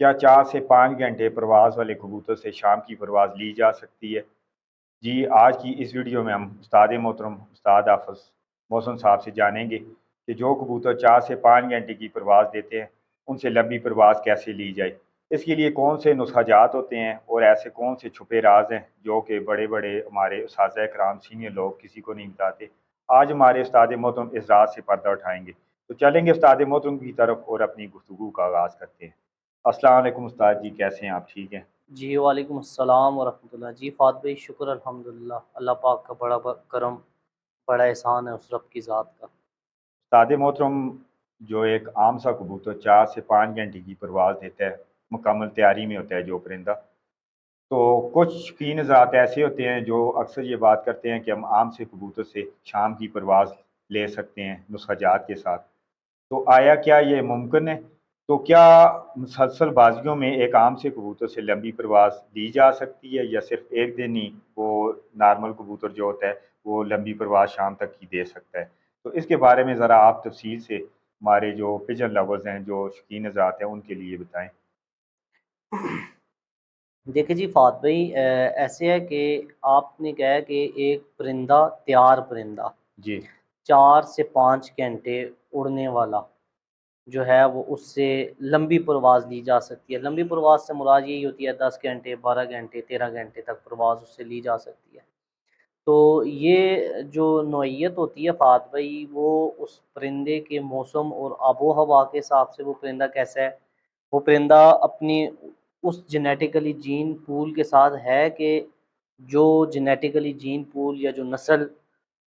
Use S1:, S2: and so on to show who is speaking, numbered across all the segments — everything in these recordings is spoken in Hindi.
S1: क्या 4 से 5 घंटे प्रवास वाले कबूतर से शाम की परवाज़ ली जा सकती है? जी, आज की इस वीडियो में हम उस्ताद मोहतरम उस्ताद हाफ़िज़ मोहसिन साहब से जानेंगे कि जो कबूतर 4 से 5 घंटे की परवाज़ देते हैं, उनसे लंबी परवाज़ कैसे ली जाए? इसके लिए कौन से नुस्ख़ाजात होते हैं और ऐसे कौन से छुपे राज़ हैं, जो कि बड़े-बड़े हमारे उस्ताज़ इकराम सीनियर लोग किसी को नहीं बताते? आज हमारे उस्ताद मोहतरम इस राज़ से पर्दा उठाएँगे। तो चलेंगे उस्ताद मोहतरम की तरफ और अपनी गुफ्तगू का आगाज़ करते हैं। अस्सलाम वालेकुम उस्ताद जी, कैसे हैं आप? ठीक हैं?
S2: जी, वालेकुम अस्सलाम वरहमतुल्लाह। जी फ़ात भाई, शुक्र अल्हम्दुलिल्लाह, अल्लाह पाक का बड़ा करम, बड़ा एहसान है उस रब की ज़ात का।
S1: उस्ताद मोहतरम, जो एक आम सा कबूतर 4 से 5 घंटे की परवाज़ देता है, मुकम्मल तैयारी में होता है जो परिंदा, तो कुछ शौकीन हज़रात ऐसे होते हैं जो अक्सर ये बात करते हैं कि हम आम से कबूतर से शाम की परवाज़ ले सकते हैं नुस्ख़ाजात के साथ। तो आया क्या ये मुमकिन है? तो क्या मुसलसल बाज़ियों में एक आम से कबूतर से लंबी परवाज़ ली जा सकती है, या सिर्फ़ एक दिन ही वो नॉर्मल कबूतर जो होता है, वो लंबी परवाज़ शाम तक ही दे सकता है? तो इसके बारे में ज़रा आप तफ़सील से हमारे जो पिजन लवर्स हैं, जो शौकीन हज़रात हैं, उनके लिए बताएँ।
S2: देखिए जी फ़ात भाई, ऐसे है कि आपने कहा है कि एक परिंदा, तैयार परिंदा
S1: जी,
S2: 4 से 5 घंटे उड़ने वाला जो है, वो उससे लंबी परवाज़ ली जा सकती है। लंबी परवाज़ से मुराद यही होती है 10 घंटे, 12 घंटे, 13 घंटे तक परवाज़ उससे ली जा सकती है। तो ये जो नौइयत होती है फ़ात भाई, वो उस परिंदे के मौसम और आबो-हवा के हिसाब से वो परिंदा कैसा है। वो परिंदा अपनी उस जेनेटिकली जीन पूल के साथ है कि जो जेनेटिकली जीन पूल या जो नस्ल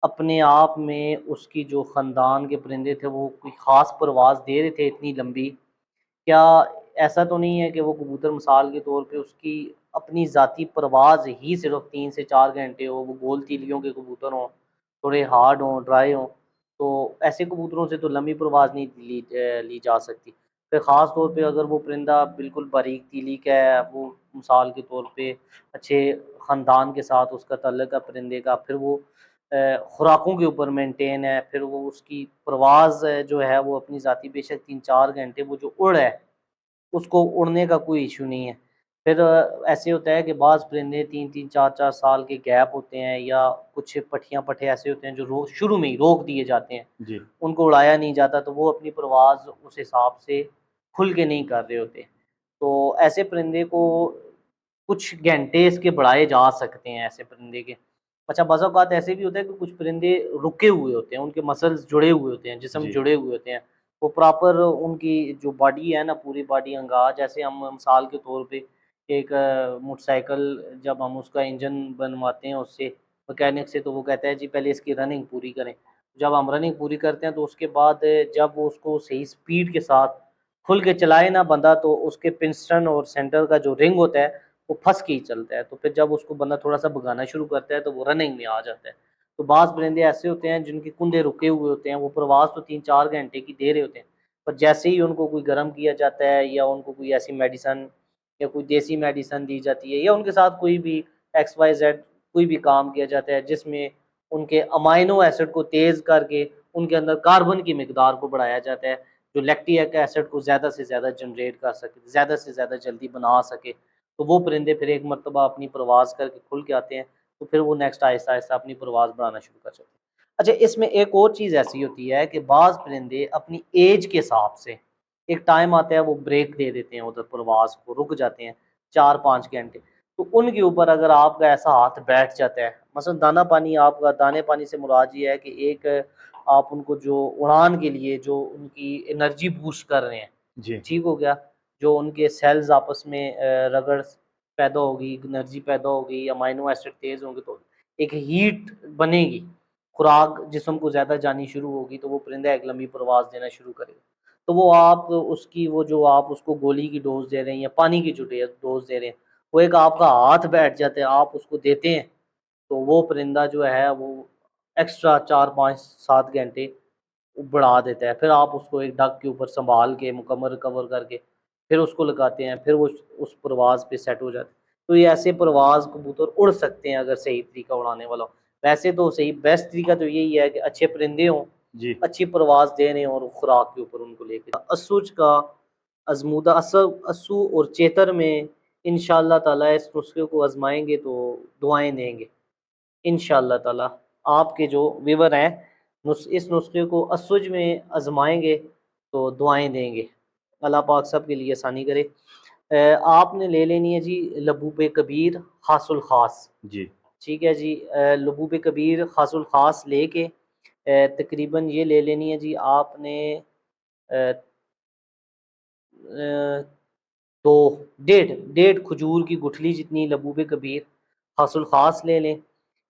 S2: अपने आप में उसकी जो ख़ानदान के परिंदे थे, वो कोई ख़ास परवाज़ दे रहे थे इतनी लंबी। क्या ऐसा तो नहीं है कि वो कबूतर मिसाल के तौर पे उसकी अपनी ज़ाती परवाज़ ही सिर्फ़ 3 से 4 घंटे हो, वो गोल तीलियों के कबूतर हों, थोड़े हार्ड हों, ड्राई हों, तो ऐसे कबूतरों से तो लंबी परवाज़ नहीं ली जा सकती। फिर ख़ास तौर पे अगर वो परिंदा बिल्कुल बारीक तीली का है, वो मिसाल के तौर पे अच्छे ख़ानदान के साथ उसका तल्लुक़ है परिंदे का, फिर वो खुराकों के ऊपर मेंटेन है, फिर वो उसकी परवाज़ जो है वो अपनी ज़ाती बेशक 3-4 घंटे वो जो उड़ है, उसको उड़ने का कोई इश्यू नहीं है। फिर ऐसे होता है कि बाज़ परिंदे 3-3 4-4 साल के गैप होते हैं, या कुछ पठिया-पठे ऐसे होते हैं जो शुरू में ही रोक दिए जाते हैं,
S1: जी।
S2: उनको उड़ाया नहीं जाता, तो वो अपनी परवाज़ उस हिसाब से खुल के नहीं कर रहे होते। तो ऐसे परिंदे को कुछ घंटे इसके बढ़ाए जा सकते हैं, ऐसे परिंदे के। अच्छा, बाज़ औक़ात ऐसे भी होता है कि कुछ परिंदे रुके हुए होते हैं, उनके मसल्स जुड़े हुए होते हैं, जिस्म
S1: जी,
S2: जुड़े हुए होते हैं। वो प्रॉपर उनकी जो बॉडी है ना, पूरी बॉडी अंगा, जैसे हम मिसाल के तौर पे एक मोटरसाइकिल जब हम उसका इंजन बनवाते हैं उससे, मैकेनिक से, तो वो कहता है जी पहले इसकी रनिंग पूरी करें। जब हम रनिंग पूरी करते हैं तो उसके बाद जब वो उसको सही स्पीड के साथ खुल के चलाए ना बंदा, तो उसके पिस्टन और सेंटर का जो रिंग होता है, वो फँस के ही चलता है। तो फिर जब उसको बंदा थोड़ा-सा भगाना शुरू करता है, तो वो रनिंग में आ जाता है। तो बाज़ परिंदे ऐसे होते हैं जिनके कुंधे रुके हुए होते हैं, वो प्रवास तो 3-4 घंटे की दे रहे होते हैं, पर जैसे ही उनको कोई गर्म किया जाता है, या उनको कोई ऐसी मेडिसिन या कोई देसी मेडिसिन दी जाती है, या उनके साथ कोई भी एक्स वाई जेड कोई भी काम किया जाता है जिसमें उनके अमाइनो एसिड को तेज़ करके उनके अंदर कार्बन की मिकदार को बढ़ाया जाता है, जो लैक्टिक एसिड को ज़्यादा से ज़्यादा जनरेट कर सके, ज़्यादा से ज़्यादा जल्दी बना सके। तो वो परिंदे फिर एक मर्तबा अपनी परवाज़ करके खुल के आते हैं, तो फिर वो नेक्स्ट आहिस्ता-आहिस्ता अपनी परवाज़ बढ़ाना शुरू कर देते हैं। अच्छा, इसमें एक और चीज़ ऐसी होती है कि बाज़ परिंदे अपनी ऐज के हिसाब से एक टाइम आता है वो ब्रेक दे देते हैं, उधर परवाज़ को रुक जाते हैं 4-5 घंटे। तो उनके ऊपर अगर आपका ऐसा हाथ बैठ जाता है, मसलन दाना-पानी, आपका दाने-पानी से मुराद ये है कि एक आप उनको जो उड़ान के लिए जो उनकी एनर्जी बूस्ट कर रहे हैं,
S1: जी,
S2: ठीक हो गया? जो उनके सेल्स आपस में रगड़ पैदा होगी, एनर्जी पैदा होगी, अमाइनो एसिड तेज़ होंगे, तो एक हीट बनेगी, खुराक जिस्म को ज़्यादा जानी शुरू होगी, तो वो परिंदा एक लंबी परवाज़ देना शुरू करेगा। तो वो आप उसकी वो जो आप उसको गोली की डोज़ दे रहे हैं या पानी की जो डोज़ दे रहे हैं, वो एक आपका हाथ बैठ जाता है, आप उसको देते हैं, तो वो परिंदा जो है वो एक्स्ट्रा 4-5-7 घंटे बढ़ा देता है। फिर आप उसको एक डग के ऊपर सँभाल के मुकम्मल कवर करके फिर उसको लगाते हैं, फिर वो उस परवाज़ पे सेट हो जाते हैं। तो ये ऐसे परवाज़ कबूतर उड़ सकते हैं अगर सही तरीका उड़ाने वाला हो। वैसे तो सही बेस्ट तरीका तो यही है कि अच्छे परिंदे हों,
S1: जी,
S2: अच्छी परवाज़ दे रहे हों और खुराक के ऊपर उनको लेके असुच का अज़मूदा अस्सू और चेतर में इंशाअल्लाह ताला इस नुस्खे को आजमाएंगे तो दुआएं देंगे इंशाअल्लाह ताला। आपके जो व्यूअर हैं इस नुस्खे को असुज में आजमाएंगे तो दुआएं देंगे। अल्लाह पाक सब के लिए आसानी करे। आपने ले लेनी है जी लबूब कबीर खासुल खास।
S1: जी।
S2: ठीक है जी। लबूब कबीर खासुल खास लेके तकरीबन ये ले लेनी है जी आपने अ, अ, तो डेढ़ डेढ़ खजूर की गुठली जितनी लबूब कबीर हासुल ख़ास ले लें।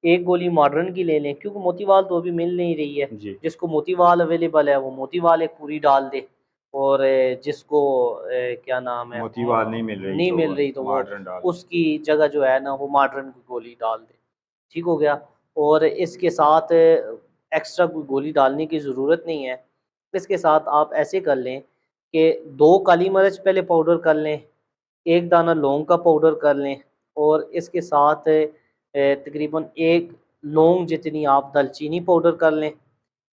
S2: एक गोली मॉडर्न की ले लें क्योंकि मोतीवाल तो अभी मिल नहीं रही है।
S1: जी।
S2: जिसको मोतीवाल अवेलेबल है वो मोतीवाल एक पूरी डाल दे और जिसको क्या नाम है
S1: मोतीवाल नहीं
S2: नहीं मिल रही तो वो
S1: मॉडर्न डाल।
S2: उसकी जगह जो है ना वो मॉडर्न की गोली डाल दे। ठीक हो गया। और इसके साथ एक्स्ट्रा कोई गोली डालने की ज़रूरत नहीं है। इसके साथ आप ऐसे कर लें कि 2 काली मिर्च पहले पाउडर कर लें, 1 दाना लौंग का पाउडर कर लें और इसके साथ तकरीबन 1 लौंग जितनी आप दालचीनी पाउडर कर लें।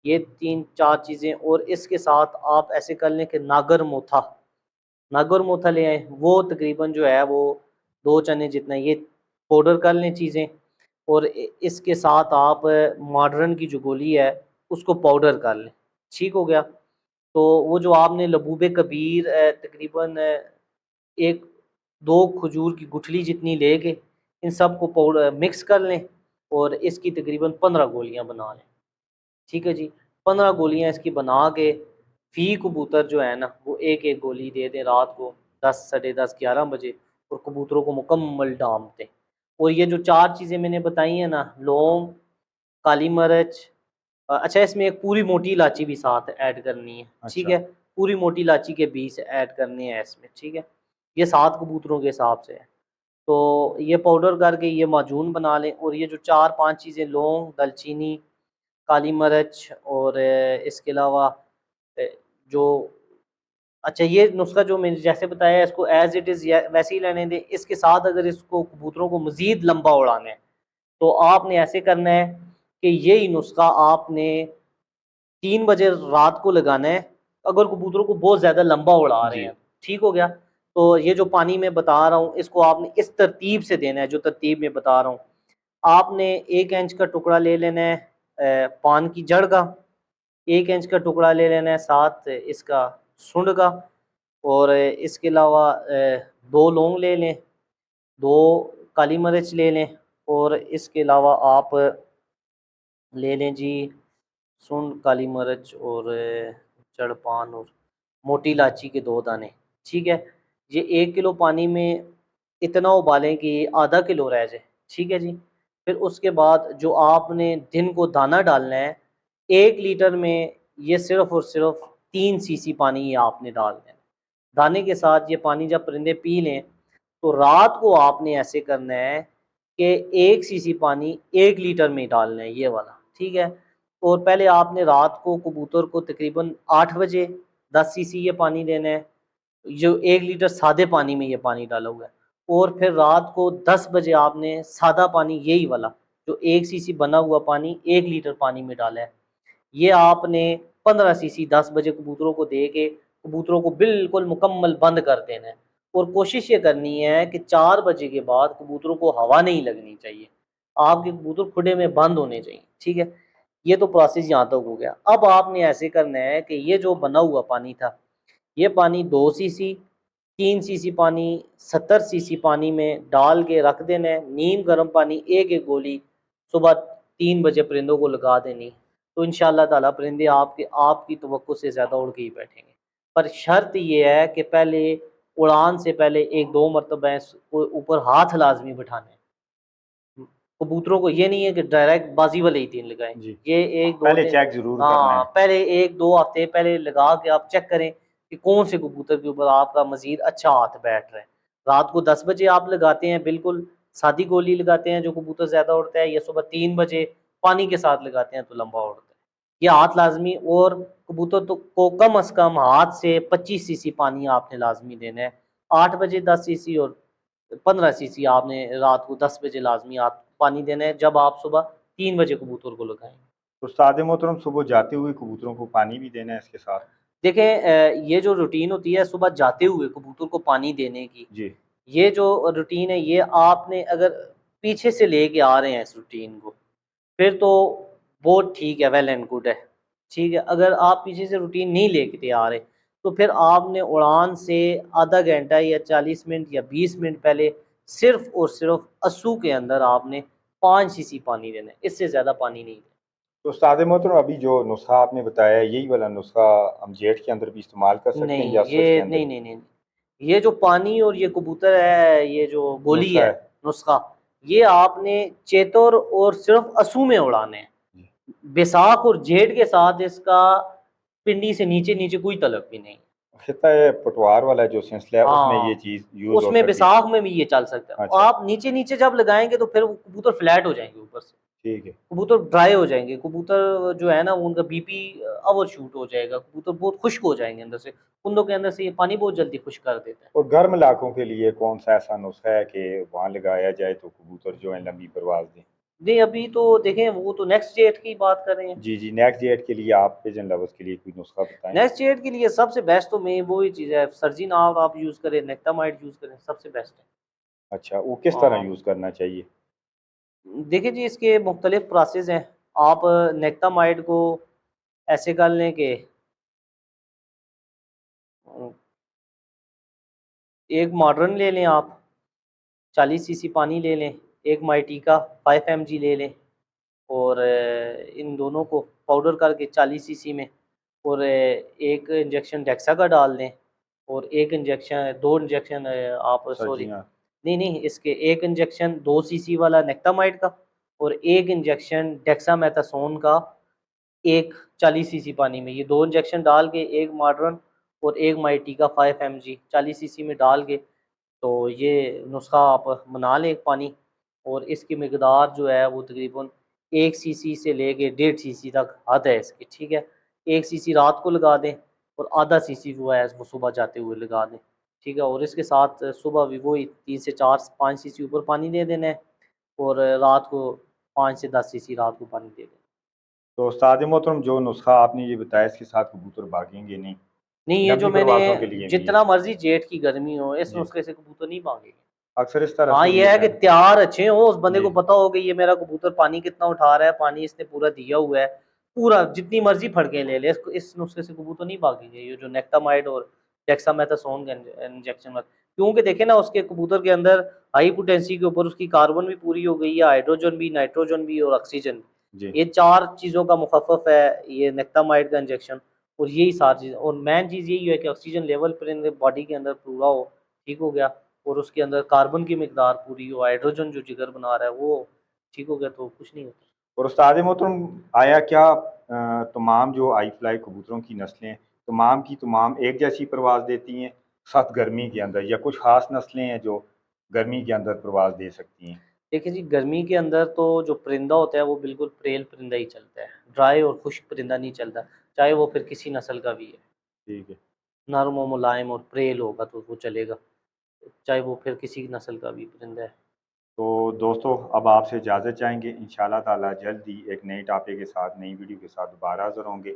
S2: ये 3-4 चीज़ें और इसके साथ आप ऐसे कर लें कि नागर मोथा ले आएँ। वो तकरीबन जो है वो 2 चने जितना ये पाउडर कर लें चीज़ें और इसके साथ आप मॉडर्न की जो गोली है उसको पाउडर कर लें। ठीक हो गया। तो वो जो आपने लबूब कबीर तकरीबन 1-2 खजूर की गुठली जितनी लेके इन सब को पाउडर मिक्स कर लें और इसकी तकरीबन 15 गोलियाँ बना लें। ठीक है जी। 15 गोलियाँ इसकी बना के फ़ी कबूतर जो है ना वो एक-एक गोली दे दें रात को 10 साढ़े 10 11 बजे और कबूतरों को मुकम्मल डाम दें। और ये जो 4 चीज़ें मैंने बताई हैं ना लौंग, काली मिर्च अच्छा इसमें एक पूरी मोटी इलायची भी साथ ऐड करनी है। ठीक
S1: अच्छा।
S2: है। पूरी मोटी इलायची के बीज ऐड करने हैं इसमें। ठीक है। ये 7 कबूतरों के हिसाब से है। तो ये पाउडर करके ये माजून बना लें और ये जो 4-5 चीज़ें लौंग, दालचीनी, काली मिर्च और इसके अलावा अ, जो अच्छा ये नुस्खा जो मैंने जैसे बताया इसको एज़ इट इज़ वैसे ही रहने दें। इसके साथ अगर इसको कबूतरों को मज़ीद लंबा उड़ाना है तो आपने ऐसे करना है कि यही नुस्खा आपने 3 बजे रात को लगाना है, अगर कबूतरों को बहुत ज़्यादा लंबा उड़ा रहे
S1: जी।
S2: हैं। ठीक हो गया? तो ये जो पानी मैं बता रहा हूँ, इसको आपने इस तरतीब से देना है, जो तरतीब मैं बता रहा हूँ। आपने 1 इंच का टुकड़ा ले लेना है पान की जड़ का, 1 इंच का टुकड़ा ले लेना है साथ इसका सूंड का और इसके अलावा 2 लौंग ले लें, 2 काली मिर्च ले लें और इसके अलावा आप ले लें जी सूंड, काली मिर्च और जड़पान और मोटी इलायची के 2 दाने। ठीक है। ये 1 किलो पानी में इतना उबालें कि आधा किलो रह जाए। ठीक है जी। फिर उसके बाद जो आपने दिन को दाना डालना है 1 लीटर में ये सिर्फ़ और सिर्फ़ 3 सीसी पानी ये आपने डाल देना है। दाने के साथ ये पानी जब परिंदे पी लें तो रात को आपने ऐसे करना है कि 1 सीसी पानी 1 लीटर में डालना है ये वाला। ठीक है। और पहले आपने रात को कबूतर को तकरीबन 8 बजे 10 सीसी ये पानी देना है, जो 1 लीटर सादे पानी में ये पानी डाला हुआ है। और फिर रात को 10 बजे आपने सादा पानी यही वाला जो 1 सीसी बना हुआ पानी 1 लीटर पानी में डाला है। ये आपने 15 सीसी 10 बजे कबूतरों को दे के कबूतरों को बिल्कुल मुकम्मल बंद कर देना है और कोशिश ये करनी है कि 4 बजे के बाद कबूतरों को हवा नहीं लगनी चाहिए। आपके कबूतर खुडे में बंद होने चाहिए। ठीक है। ये तो प्रोसेस यहाँ तक हो गया। अब आपने ऐसे करना है कि ये जो बना हुआ पानी था, ये पानी 2 सीसी, 3 सीसी पानी, 70 सीसी पानी में डाल के रख देना है। नीम गर्म पानी एक-एक गोली सुबह 3 बजे परिंदों को लगा देनी। तो इंशाअल्लाह ताला परिंदे आपकी तवक्को से ज़्यादा उड़ के ही बैठेंगे। पर शर्त ये है कि पहले उड़ान से पहले 1-2 मरतबा ऊपर हाथ लाज़मी बिठाने हैं। कबूतरों को ये नहीं है कि डायरेक्ट बाजी वाले ही 3 लगाएँ।
S1: जी।
S2: ये 1-2
S1: पहले
S2: दिन
S1: चेक ज़रूर करना
S2: हाँ,
S1: है।
S2: पहले 1-2 हफ़्ते पहले लगा के आप चेक करें कि कौन से कबूतर के ऊपर आपका मज़ीद अच्छा हाथ बैठ रहा है। रात को 10 बजे आप लगाते हैं बिल्कुल सादी गोली लगाते हैं जो कबूतर ज़्यादा उड़ता है या सुबह 3 बजे पानी के साथ लगाते हैं तो लंबा उड़ता है। ये हाथ लाज़मी और कबूतर तो को कम से कम हाथ से 25 सीसी पानी आपने लाज़मी देना है। 8 बजे 10 सीसी और 15 सीसी आपने रात को 10 बजे लाज़मी आप पानी देना है जब आप सुबह 3 बजे कबूतर को लगाएँ।
S1: उस्ताद मोहतरम सुबह जाते हुए कबूतरों को पानी भी देना है इसके साथ?
S2: देखें ये जो रूटीन होती है सुबह जाते हुए कबूतर को पानी देने की,
S1: जी।
S2: ये जो रूटीन है ये आपने अगर पीछे से लेके आ रहे हैं इस रूटीन को, फिर तो बहुत ठीक है, वेल एंड गुड है। ठीक है, अगर आप पीछे से रूटीन नहीं लेके आ रहे, तो फिर आपने उड़ान से आधा घंटा या 40 मिनट या 20 मिनट पहले सिर्फ़ और सिर्फ़ अस्सू के अंदर आपने 5 सीसी पानी देना है, इससे ज़्यादा पानी नहीं देना।
S1: तो उस्ताद मोहतरम अभी जो नुस्खा आपने बताया यही वाला नुस्खा हम जेट के अंदर भी इस्तेमाल कर सकते हैं
S2: नहीं,
S1: या सच के
S2: ये
S1: अंदर
S2: नहीं,
S1: भी?
S2: नहीं, नहीं। ये जो पानी और ये कबूतर है, ये जो गोली
S1: नुस्खा
S2: है,
S1: है।
S2: नुस्खा, ये आपने चेतोर और सिर्फ़ अस्सू में उड़ाने हैं।
S1: जी।
S2: बैसाख और जेठ के साथ इसका पिंडी से नीचे-नीचे कोई तलक भी नहीं।
S1: खिता है पटवार वाला जो सिलसिला है उसमें ये
S2: हाँ,
S1: चीज़ यूज़ हो
S2: उसमें
S1: सकती है।
S2: बैसाख में भी ये चल सकता है। और
S1: अच्छा।
S2: आप नीचे-नीचे जब लगाएँगे तो फिर वो कबूतर फ्लैट हो जाएँगे ऊपर से।
S1: ठीक है।
S2: कबूतर ड्राई हो जाएँगे, कबूतर जो है ना वो उनका बीपी ओवरशूट हो जाएगा, कबूतर बहुत खुश्क हो जाएँगे अंदर से। कुंदों के अंदर से ये पानी बहुत जल्दी खुश्क कर देता है।
S1: और गर्म इलाकों के लिए कौन सा ऐसा नुस्खा है कि वहाँ लगाया जाए तो कबूतर जो है लंबी परवाज़ दें?
S2: नहीं, अभी तो देखें वो तो नेक्स्ट डेट की बात कर रहे हैं।
S1: जी, जी, नेक्स्ट जेट के लिए आप पिजन लवर्स के लिए कोई नुस्खा बताएँ?
S2: नेक्स्ट डेट के लिए सबसे बेस्ट तो मैं वो ही चीज़ है, सर्जिनाल आप यूज़ करें, नेक्टामाइड यूज़ करें, सबसे बेस्ट है।
S1: अच्छा, वो किस तरह
S2: हाँ।
S1: यूज़ करना चाहिए?
S2: देखिए जी, इसके मुख्तलिफ़ प्रोसेस हैं। आप नेक्टामाइड को ऐसे कर लें कि अ, एक मॉडर्न ले लें आप, 40 सीसी पानी ले लें, एक माइटीका 5 एमजी ले लें और इन दोनों को पाउडर करके 40 सीसी में और एक इंजेक्शन डेक्सा का डाल दें और एक इंजेक्शन 2 इंजेक्शन आप
S1: सर जी,
S2: सॉरी
S1: हाँ।
S2: नहीं, नहीं इसके एक इंजेक्शन 2 सीसी वाला नेक्टामाइड का और एक इंजेक्शन डेक्सामेथासोन का एक 40 सीसी पानी में, ये 2 इंजेक्शन डाल के एक मॉडर्न और एक माइटीका 5 एमजी 40 सीसी में डाल के तो ये नुस्खा आप बना लें एक पानी और इसकी मिकदार जो है वो तकरीबन 1 सीसी से लेके 1.5 सीसी तक हद है इसकी, ठीक है? 1 सीसी रात को लगा दें और आधा सीसी जो है वो सुबह जाते हुए लगा दें, ठीक है? और इसके साथ सुबह भी वही 3 से 4-5 सीसी ऊपर पानी दे देना है और रात को 5 से 10 सीसी रात को पानी दे देना।
S1: तो उस्ताद मोहतरम जो नुस्खा आपने ये बताया इसके साथ कबूतर भागेंगे नहीं,
S2: नहीं, ये जो
S1: लंबी
S2: मैंने
S1: परवाज़ों के लिए भी है।
S2: जितना मर्ज़ी जेठ की गर्मी हो, इस
S1: जी,
S2: नुस्खे से कबूतर नहीं भागेंगे।
S1: अक्सर इस तरह
S2: हाँ,
S1: से भी
S2: ये है
S1: होता
S2: कि
S1: है ना।
S2: तैयार अच्छे हों, उस बंदे
S1: जी,
S2: को पता हो कि ये मेरा कबूतर पानी कितना उठा रहा है, पानी इसने पूरा दिया हुआ है, पूरा जितनी मर्ज़ी फड़कें ले ले, इस नुस्खे से कबूतर नहीं भागेंगे, ये जो नेक्टामाइड और डेक्सामेथासोन का इंजेक्शन वाला। क्योंकि देखिए ना उसके कबूतर के अंदर हाई पोटेंसी के ऊपर उसकी कार्बन भी पूरी हो गई है, हाइड्रोजन भी, नाइट्रोजन भी और ऑक्सीजन
S1: जी।
S2: भी। ये 4 चीज़ों का मुख़फ़्फ़फ़ है ये नेक्टामाइड का इंजेक्शन और यही सारी चीज़ें और मेन चीज़ यही है कि ऑक्सीजन लेवल पूरे बॉडी के अंदर पूरा हो, ठीक हो गया। और उसके अंदर कार्बन की मिकदार पूरी हो, हाइड्रोजन जो जिगर बना रहा है वो ठीक हो गया तो कुछ नहीं होता।
S1: और उस्ताद मोहतरम आया क्या तमाम जो आई फ्लाई कबूतरों की नस्लें तमाम की तमाम एक जैसी परवाज़ देती हैं, सख्त गर्मी के अंदर या कुछ ख़ास नस्लें हैं जो गर्मी के अंदर परवाज़ दे सकती हैं?
S2: देखिए जी, गर्मी के अंदर तो जो परिंदा होता है वो बिल्कुल प्रेल परिंदा ही चलता है, ड्राई और खुश्क परिंदा नहीं चलता, चाहे वो फिर किसी नस्ल का भी है।
S1: ठीक है।
S2: नर्म और मुलायम और प्रेल होगा तो वो चलेगा, चाहे वो फिर किसी नस्ल का भी परिंदा है।
S1: तो दोस्तों अब आपसे इजाज़त चाहेंगे। इंशाअल्लाह ताला जल्द ही एक नए टॉपिक के साथ, नई वीडियो के साथ दोबारा हाज़िर होंगे।